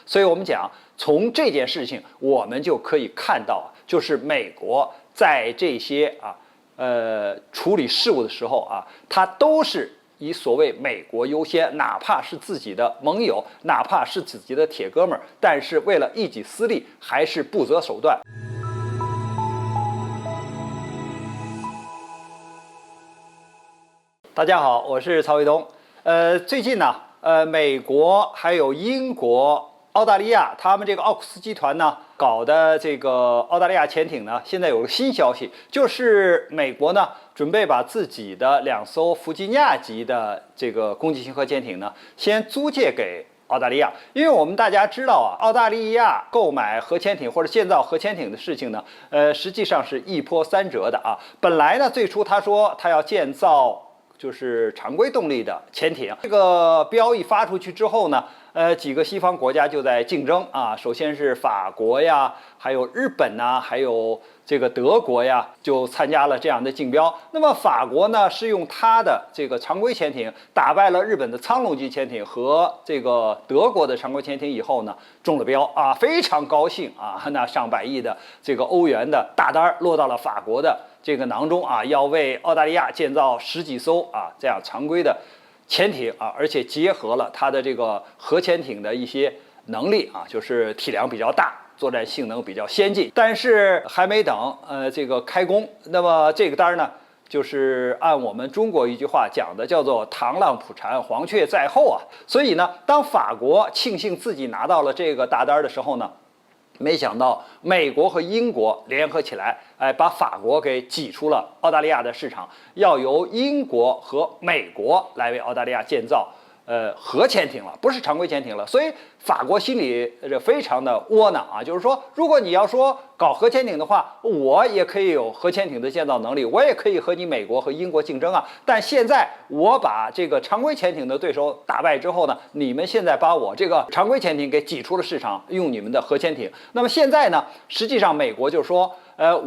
所以我们讲，从这件事情我们就可以看到，就是美国在这些处理事务的时候啊，它都是以所谓美国优先，哪怕是自己的盟友，哪怕是自己的铁哥们儿，但是为了一己私利，还是不择手段。大家好，我是曹卫东。最近呢，美国还有英国、澳大利亚，他们这个奥克斯集团呢搞的这个澳大利亚潜艇呢，现在有个新消息，就是美国呢准备把自己的2艘弗吉尼亚级的这个攻击型核潜艇呢，先租借给澳大利亚。因为我们大家知道啊，澳大利亚购买核潜艇或者建造核潜艇的事情呢，实际上是一波三折的啊。本来呢，最初他说他要建造就是常规动力的潜艇，这个标一发出去之后呢，几个西方国家就在竞争啊。首先是法国呀，还有日本呐，还有这个德国呀，就参加了这样的竞标。那么法国呢，是用它的这个常规潜艇打败了日本的苍龙级潜艇和这个德国的常规潜艇以后呢，中了标啊，非常高兴啊。那上百亿的这个欧元的大单落到了法国的这个囊中啊，要为澳大利亚建造10几艘啊这样常规的潜艇啊，而且结合了它的这个核潜艇的一些能力啊，就是体量比较大，作战性能比较先进。但是还没等这个开工，那么这个单呢，就是按我们中国一句话讲的，叫做螳螂捕蝉，黄雀在后啊。所以呢，当法国庆幸自己拿到了这个大单的时候呢，没想到美国和英国联合起来，把法国给挤出了澳大利亚的市场，要由英国和美国来为澳大利亚建造核潜艇了，不是常规潜艇了。所以法国心里非常的窝囊啊，就是说，如果你要说搞核潜艇的话，我也可以有核潜艇的建造能力，我也可以和你美国和英国竞争啊。但现在我把这个常规潜艇的对手打败之后呢，你们现在把我这个常规潜艇给挤出了市场，用你们的核潜艇。那么现在呢，实际上美国就说，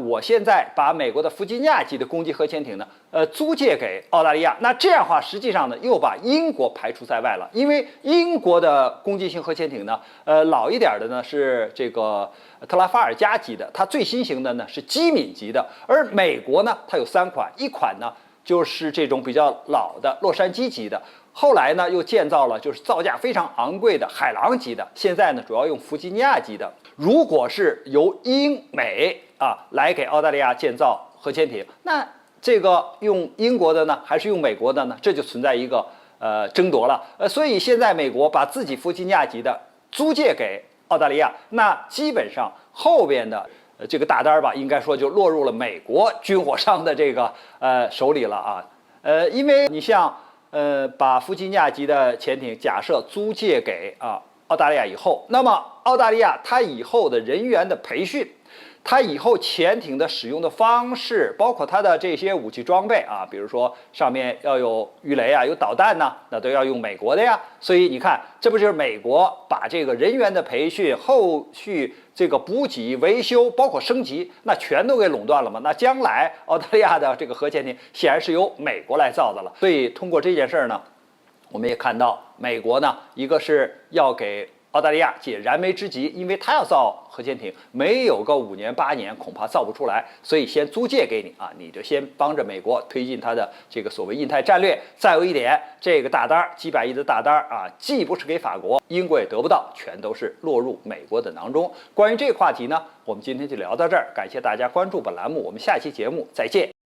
我现在把美国的弗吉尼亚级的攻击核潜艇呢，租借给澳大利亚。那这样的话，实际上呢，又把英国排除在外了，因为英国的攻击型核潜艇呢，老一点的呢是这个特拉法尔加级的，它最新型的呢是机敏级的，而美国呢，它有3款，一款呢就是这种比较老的洛杉矶级的。后来呢，又建造了就是造价非常昂贵的海狼级的，现在呢主要用弗吉尼亚级的。如果是由英美来给澳大利亚建造核潜艇，那这个用英国的呢，还是用美国的呢？这就存在一个争夺了。所以现在美国把自己弗吉尼亚级的租借给澳大利亚，那基本上后边的这个大单吧，应该说就落入了美国军火商的这个手里了啊。因为你像把弗吉尼亚级的潜艇假设租借给澳大利亚以后，那么澳大利亚它以后的人员的培训，它以后潜艇的使用的方式，包括它的这些武器装备啊，比如说上面要有鱼雷啊，有导弹呐，那都要用美国的呀。所以你看，这不就是美国把这个人员的培训、后续这个补给、维修，包括升级，那全都给垄断了吗？那将来澳大利亚的这个核潜艇显然是由美国来造的了。所以通过这件事儿呢，我们也看到美国呢，一个是要给澳大利亚解燃眉之急，因为他要造核潜艇，没有个5年8年恐怕造不出来，所以先租借给你啊，你就先帮着美国推进他的这个所谓印太战略。再有一点，这个大单几百亿的大单啊，既不是给法国，英国也得不到，全都是落入美国的囊中。关于这个话题呢，我们今天就聊到这儿，感谢大家关注本栏目，我们下期节目再见。